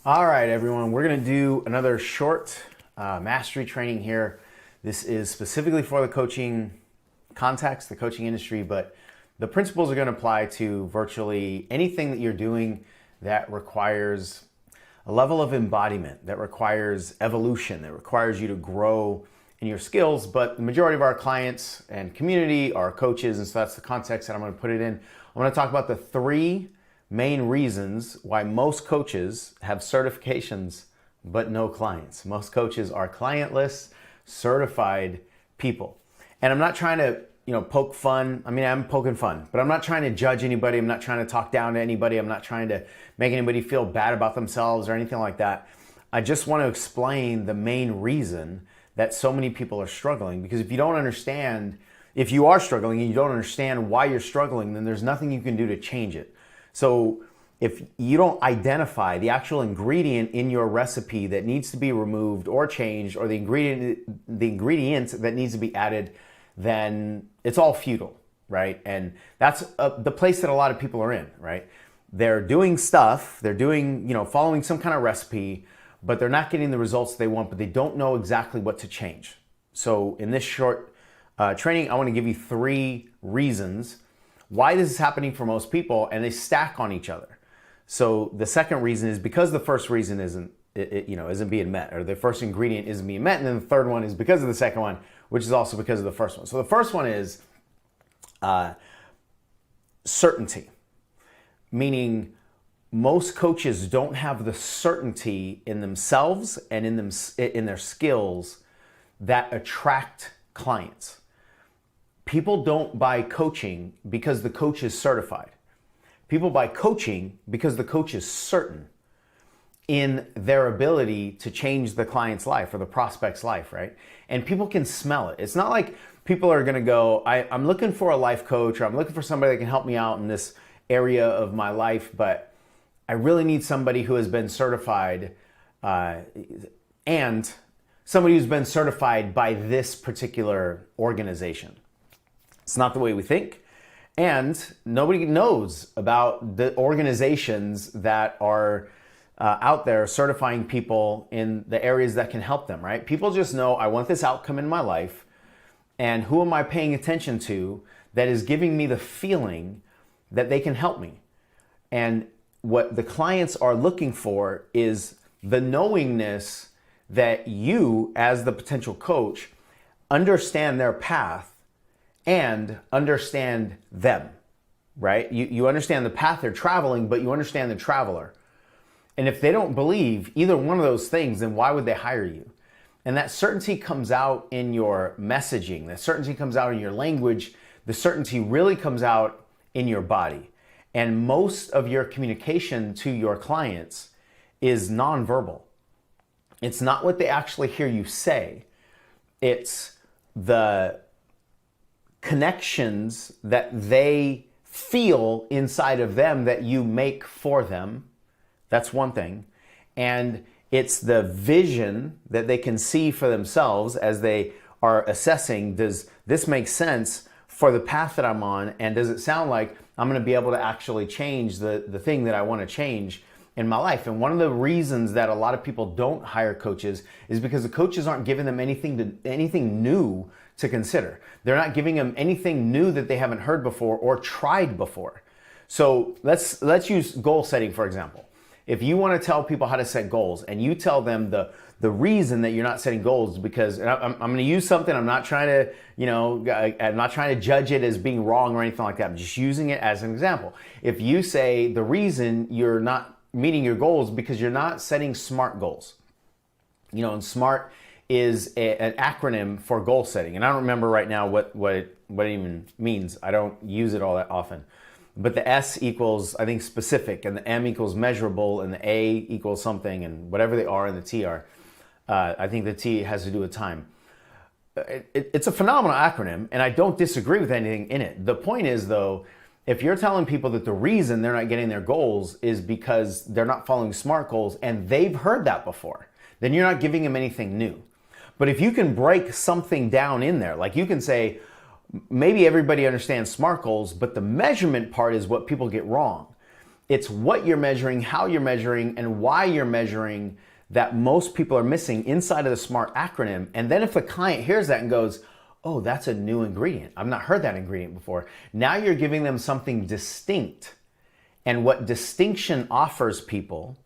All right, everyone, we're going to do another short mastery training here. This is specifically for the coaching context, the coaching industry, but the principles are going to apply to virtually anything that you're doing that requires a level of embodiment, that requires evolution, that requires you to grow in your skills. But the majority of our clients and community are coaches, and so that's the context that I'm going to put it in. I'm going to talk about the three main reasons why most coaches have certifications but no clients. Most coaches are clientless, certified people. And I'm not trying to, poke fun. I mean, I'm poking fun, but I'm not trying to judge anybody. I'm not trying to talk down to anybody. I'm not trying to make anybody feel bad about themselves or anything like that. I just want to explain the main reason that so many people are struggling, because if you don't understand, if you are struggling and you don't understand why you're struggling, then there's nothing you can do to change it. So if you don't identify the actual ingredient in your recipe that needs to be removed or changed, or the ingredient that needs to be added, then it's all futile, right? And that's the place that a lot of people are in, right? They're doing stuff, they're doing, following some kind of recipe, but they're not getting the results they want, but they don't know exactly what to change. So in this short training, I want to give you three reasons why this is happening for most people, and they stack on each other. So the second reason is because the first reason isn't being met, or the first ingredient isn't being met, and then the third one is because of the second one, which is also because of the first one. So the first one is certainty, meaning most coaches don't have the certainty in themselves and in their skills that attract clients. People don't buy coaching because the coach is certified. People buy coaching because the coach is certain in their ability to change the client's life or the prospect's life, right? And people can smell it. It's not like people are gonna go, I'm looking for a life coach, or I'm looking for somebody that can help me out in this area of my life, but I really need somebody who has been certified and somebody who's been certified by this particular organization. It's not the way we think, and nobody knows about the organizations that are out there certifying people in the areas that can help them, right? People just know, I want this outcome in my life, and who am I paying attention to that is giving me the feeling that they can help me? And what the clients are looking for is the knowingness that you, as the potential coach, understand their path and understand them, right? You understand the path they're traveling, but you understand the traveler. And if they don't believe either one of those things, then why would they hire you? And that certainty comes out in your messaging, that certainty comes out in your language, the certainty really comes out in your body. And most of your communication to your clients is nonverbal. It's not what they actually hear you say. It's the connections that they feel inside of them that you make for them. That's one thing. And it's the vision that they can see for themselves as they are assessing, does this make sense for the path that I'm on? And does it sound like I'm going to be able to actually change the thing that I want to change in my life? And one of the reasons that a lot of people don't hire coaches is because the coaches aren't giving them anything new to consider. They're not giving them anything new that they haven't heard before or tried before. So let's use goal setting, for example. If you want to tell people how to set goals, and you tell them the reason that you're not setting goals is because, and I'm going to use something, I'm not trying to, I'm not trying to judge it as being wrong or anything like that. I'm just using it as an example. If you say the reason you're not meeting your goals because you're not setting SMART goals, and SMART is an acronym for goal setting. And I don't remember right now what it even means. I don't use it all that often. But the S equals, I think, specific, and the M equals measurable, and the A equals something, and whatever they are, and the T are. I think the T has to do with time. It's a phenomenal acronym, and I don't disagree with anything in it. The point is, though, if you're telling people that the reason they're not getting their goals is because they're not following SMART goals, and they've heard that before, then you're not giving them anything new. But if you can break something down in there, like you can say, maybe everybody understands SMART goals, but the measurement part is what people get wrong. It's what you're measuring, how you're measuring, and why you're measuring that most people are missing inside of the SMART acronym. And then if the client hears that and goes, oh, that's a new ingredient. I've not heard that ingredient before. Now you're giving them something distinct. And what distinction offers people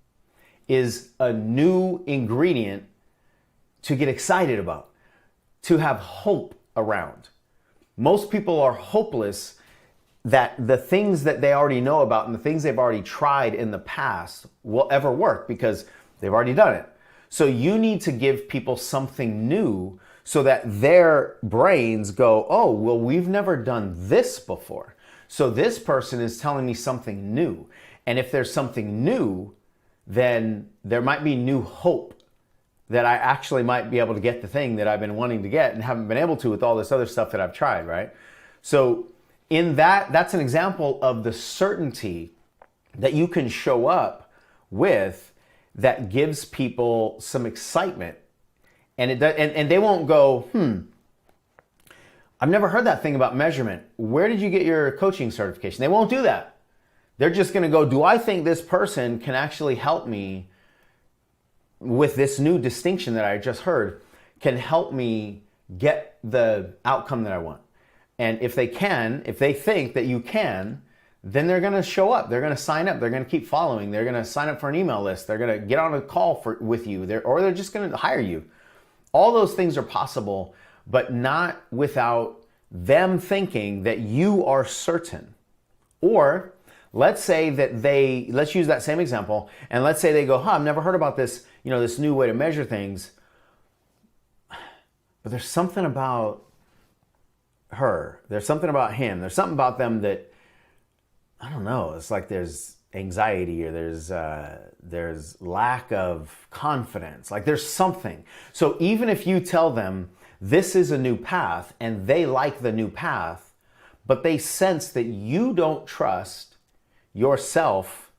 is a new ingredient to get excited about, to have hope around. Most people are hopeless that the things that they already know about and the things they've already tried in the past will ever work because they've already done it. So you need to give people something new so that their brains go, oh, well, we've never done this before. So this person is telling me something new. And if there's something new, then there might be new hope that I actually might be able to get the thing that I've been wanting to get and haven't been able to with all this other stuff that I've tried, right? So in that's an example of the certainty that you can show up with that gives people some excitement. And they won't go, I've never heard that thing about measurement. Where did you get your coaching certification? They won't do that. They're just going to go, do I think this person can actually help me with this new distinction that I just heard, can help me get the outcome that I want? And if they can, if they think that you can, then they're going to show up. They're going to sign up. They're going to keep following. They're going to sign up for an email list. They're going to get on a call with you, or they're just going to hire you. All those things are possible, but not without them thinking that you are certain. Or let's say that let's use that same example, and let's say they go, I've never heard about this, this new way to measure things. But there's something about her. There's something about him. There's something about them that, I don't know, it's like there's anxiety or there's lack of confidence. Like there's something. So even if you tell them this is a new path and they like the new path, but they sense that you don't trust yourself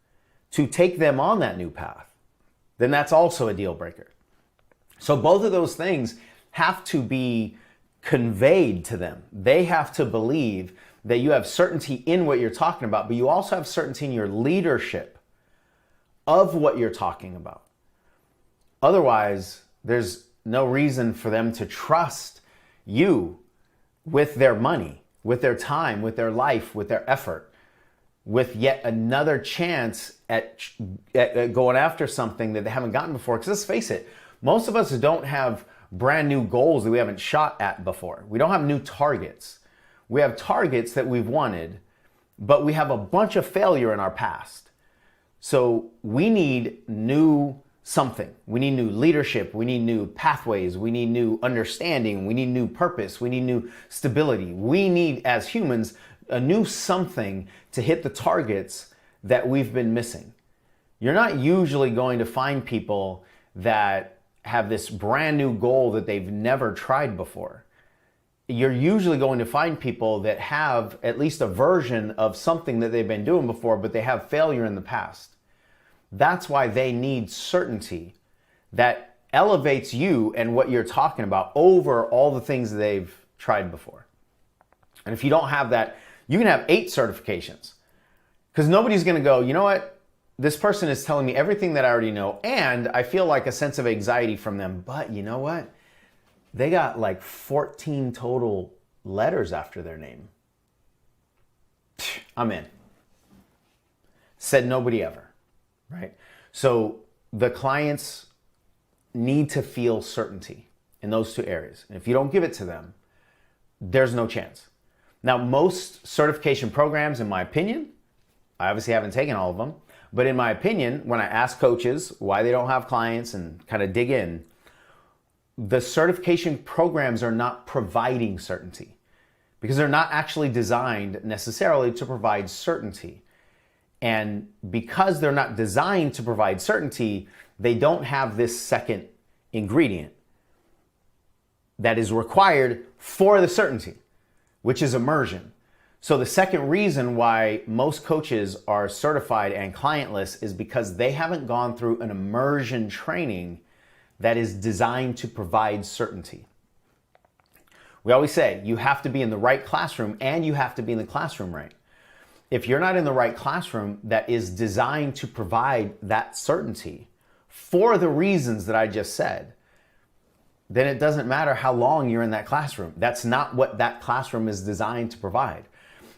to take them on that new path, then that's also a deal breaker. So both of those things have to be conveyed to them. They have to believe that you have certainty in what you're talking about, but you also have certainty in your leadership of what you're talking about. Otherwise, there's no reason for them to trust you with their money, with their time, with their life, with their effort, with yet another chance at going after something that they haven't gotten before. Because let's face it, most of us don't have brand new goals that we haven't shot at before. We don't have new targets. We have targets that we've wanted, but we have a bunch of failure in our past. So we need new something. We need new leadership. We need new pathways. We need new understanding. We need new purpose. We need new stability. We need, as humans, a new something to hit the targets that we've been missing. You're not usually going to find people that have this brand new goal that they've never tried before. You're usually going to find people that have at least a version of something that they've been doing before, but they have failure in the past. That's why they need certainty that elevates you and what you're talking about over all the things that they've tried before. And if you don't have that, you can have 8 certifications, because nobody's going to go, you know what? This person is telling me everything that I already know, and I feel like a sense of anxiety from them. But you know what? They got like 14 total letters after their name. I'm in. Said nobody ever, right? So the clients need to feel certainty in those 2 areas. And if you don't give it to them, there's no chance. Now, most certification programs, in my opinion, I obviously haven't taken all of them, but in my opinion, when I ask coaches why they don't have clients and kind of dig in, the certification programs are not providing certainty because they're not actually designed necessarily to provide certainty. And because they're not designed to provide certainty, they don't have this second ingredient that is required for the certainty, which is immersion. So the second reason why most coaches are certified and clientless is because they haven't gone through an immersion training that is designed to provide certainty. We always say you have to be in the right classroom and you have to be in the classroom right. if you're not in the right classroom that is designed to provide that certainty for the reasons that I just said, then it doesn't matter how long you're in that classroom. That's not what that classroom is designed to provide.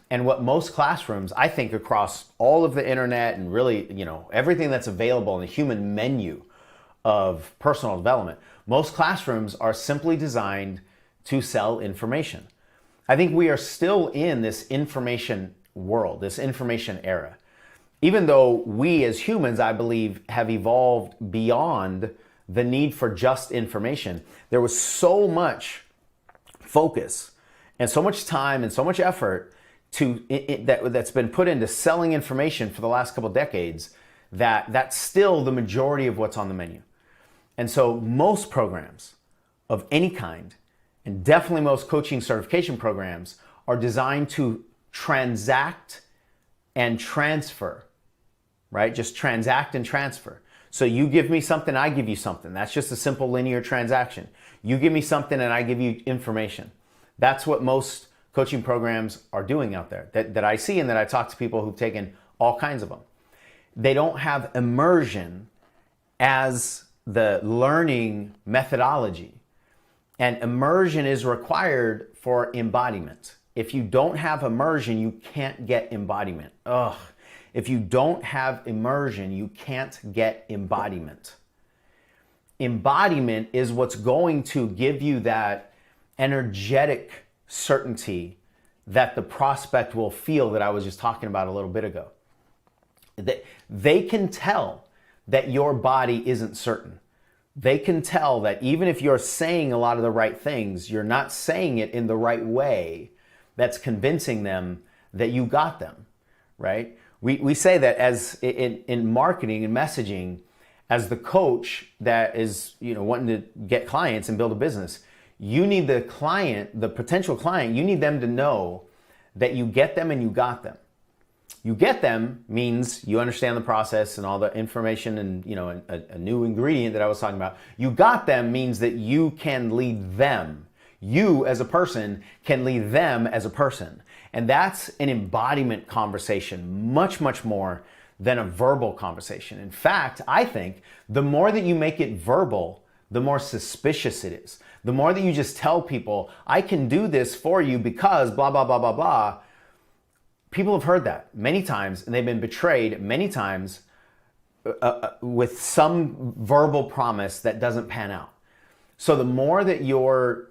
And what most classrooms, I think across all of the internet and really, everything that's available in the human menu of personal development, most classrooms are simply designed to sell information. I think we are still in this information world, this information era. Even though we as humans, I believe, have evolved beyond the need for just information, there was so much focus and so much time and so much effort that's been put into selling information for the last couple decades that that's still the majority of what's on the menu. And so most programs of any kind, and definitely most coaching certification programs, are designed to transact and transfer, right? Just transact and transfer. So you give me something, I give you something. That's just a simple linear transaction. You give me something and I give you information. That's what most coaching programs are doing out there that I see and that I talk to people who've taken all kinds of them. They don't have immersion as the learning methodology. And immersion is required for embodiment. If you don't have immersion, you can't get embodiment. If you don't have immersion, you can't get embodiment. Embodiment is what's going to give you that energetic certainty that the prospect will feel that I was just talking about a little bit ago. They can tell that your body isn't certain. They can tell that even if you're saying a lot of the right things, you're not saying it in the right way that's convincing them that you got them, right? We say that as in marketing and messaging, as the coach that is wanting to get clients and build a business, you need the client, the potential client, you need them to know that you get them and you got them. You get them means you understand the process and all the information and a new ingredient that I was talking about. You got them means that you can lead them. You as a person can lead them as a person. And that's an embodiment conversation, much, much more than a verbal conversation. In fact, I think the more that you make it verbal, the more suspicious it is. The more that you just tell people, I can do this for you because blah, blah, blah, blah, blah. People have heard that many times and they've been betrayed many times with some verbal promise that doesn't pan out. So the more that your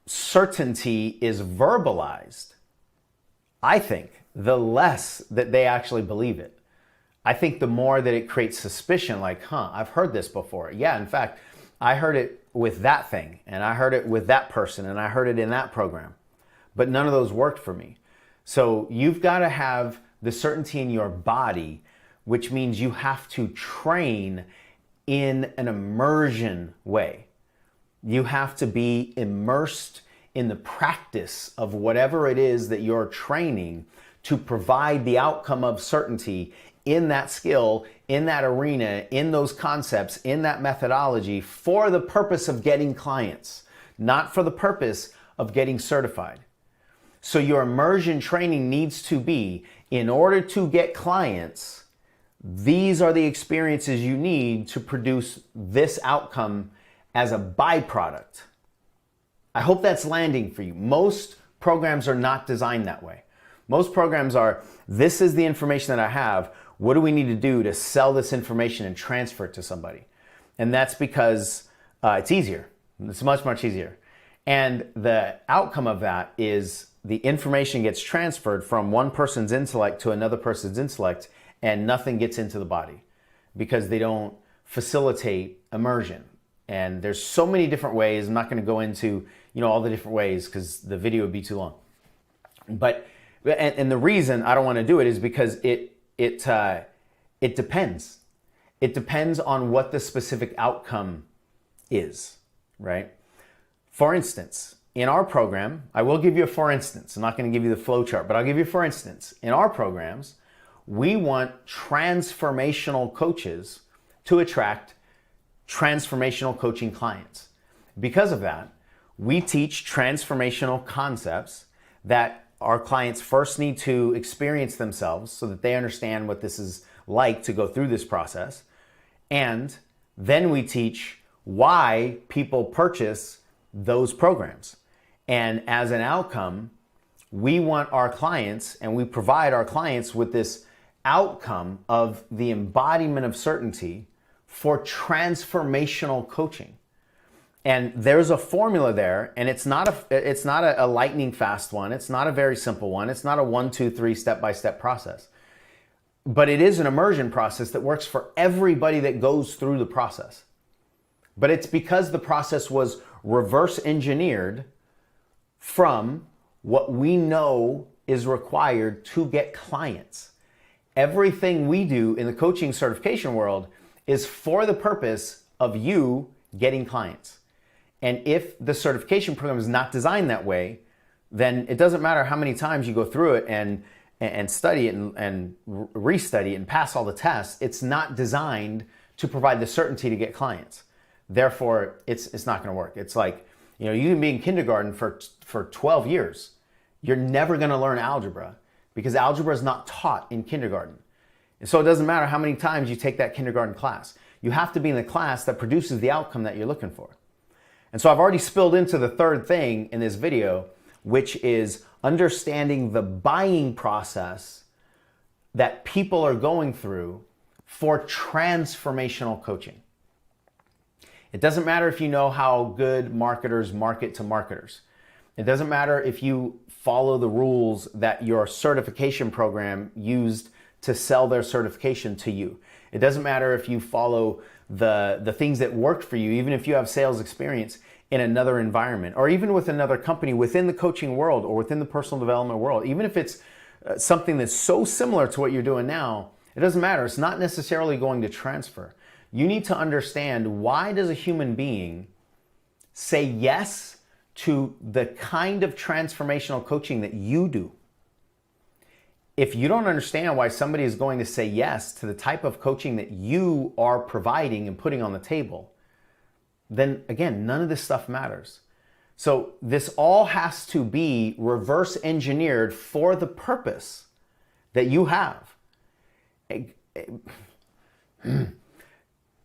certainty is verbalized, I think the less that they actually believe it. I think the more that it creates suspicion, like, I've heard this before. Yeah, in fact, I heard it with that thing, and I heard it with that person, and I heard it in that program. But none of those worked for me. So you've got to have the certainty in your body, which means you have to train in an immersion way. You have to be immersed in the practice of whatever it is that you're training to provide the outcome of certainty in that skill, in that arena, in those concepts, in that methodology for the purpose of getting clients, not for the purpose of getting certified. So your immersion training needs to be, in order to get clients, these are the experiences you need to produce this outcome as a byproduct. I hope that's landing for you. Most programs are not designed that way. Most programs are, this is the information that I have. What do we need to do to sell this information and transfer it to somebody? And that's because it's easier. It's much, much easier. And the outcome of that is the information gets transferred from one person's intellect to another person's intellect, and nothing gets into the body because they don't facilitate immersion. And there's so many different ways. I'm not going to go into all the different ways because the video would be too long. But and the reason I don't want to do it is because it depends. It depends on what the specific outcome is, right? For instance, in our program, I will give you a for instance. I'm not going to give you the flow chart, but I'll give you a for instance. In our programs, we want transformational coaches to attract transformational coaching clients. Because of that, we teach transformational concepts that our clients first need to experience themselves so that they understand what this is like to go through this process. And then we teach why people purchase those programs. And as an outcome, we want our clients, and we provide our clients with this outcome of the embodiment of certainty for transformational coaching. And there's a formula there, and it's not a lightning fast one. It's not a very simple one. It's not a 1, 2, 3 step-by-step process. But it is an immersion process that works for everybody that goes through the process. But it's because the process was reverse engineered from what we know is required to get clients. Everything we do in the coaching certification world is for the purpose of you getting clients. And if the certification program is not designed that way, then it doesn't matter how many times you go through it and study it and restudy it and pass all the tests. It's not designed to provide the certainty to get clients. Therefore, it's not going to work. It's like, you can be in kindergarten for 12 years. You're never going to learn algebra because algebra is not taught in kindergarten. And so it doesn't matter how many times you take that kindergarten class. You have to be in the class that produces the outcome that you're looking for. And so I've already spilled into the third thing in this video, which is understanding the buying process that people are going through for transformational coaching. It doesn't matter if you know how good marketers market to marketers. It doesn't matter if you follow the rules that your certification program used to sell their certification to you. It doesn't matter if you follow the things that worked for you, even if you have sales experience in another environment, or even with another company within the coaching world or within the personal development world. Even if it's something that's so similar to what you're doing now, it doesn't matter. It's not necessarily going to transfer. You need to understand, why does a human being say yes to the kind of transformational coaching that you do? If you don't understand why somebody is going to say yes to the type of coaching that you are providing and putting on the table, then again, none of this stuff matters. So this all has to be reverse engineered for the purpose that you have.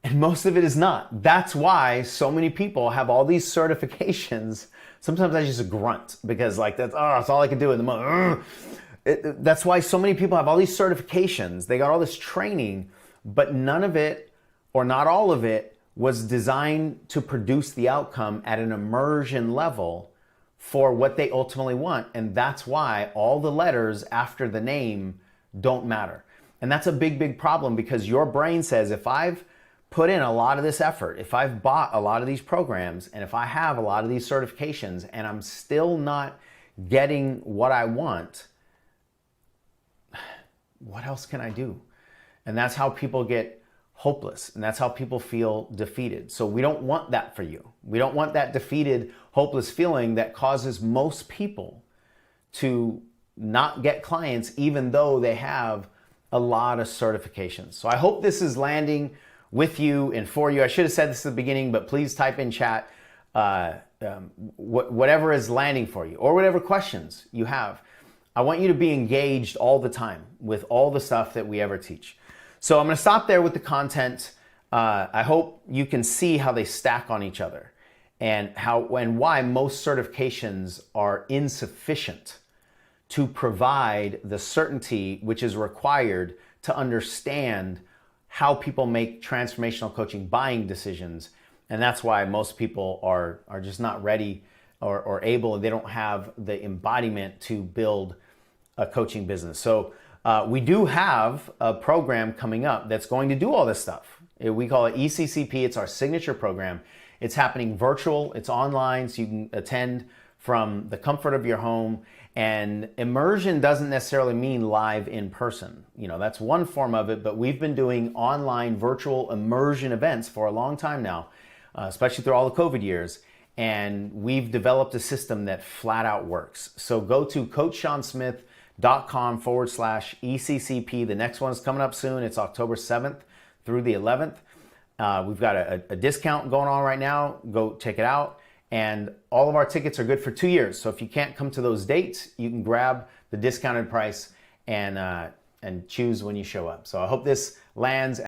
And most of it is not. That's why so many people have all these certifications. Sometimes I just grunt because that's all I can do in the moment. That's why so many people have all these certifications. They got all this training, but none of it, or not all of it, was designed to produce the outcome at an immersion level for what they ultimately want. And that's why all the letters after the name don't matter. And that's a big, big problem, because your brain says, if I've put in a lot of this effort, if I've bought a lot of these programs, and if I have a lot of these certifications, and I'm still not getting what I want, what else can I do? And that's how people get hopeless, and that's how people feel defeated. So we don't want that for you. We don't want that defeated, hopeless feeling that causes most people to not get clients even though they have a lot of certifications. So I hope this is landing with you and for you. I should have said this at the beginning, but please type in chat whatever is landing for you, or whatever questions you have. I want you to be engaged all the time with all the stuff that we ever teach. So I'm going to stop there with the content. I hope you can see how they stack on each other, and why most certifications are insufficient to provide the certainty which is required to understand how people make transformational coaching buying decisions. And that's why most people are just not ready or able, and they don't have the embodiment to build a coaching business. So we do have a program coming up that's going to do all this stuff. We call it ECCP. It's our signature program. It's happening virtual. It's online, so you can attend from the comfort of your home. And immersion doesn't necessarily mean live in person. That's one form of it, but we've been doing online virtual immersion events for a long time now, especially through all the COVID years. And we've developed a system that flat out works. So go to coachshansmith.com/ECCP. The next one's coming up soon. It's October 7th through the 11th. We've got a discount going on right now. Go check it out. And all of our tickets are good for 2 years. So if you can't come to those dates, you can grab the discounted price and choose when you show up. So I hope this lands.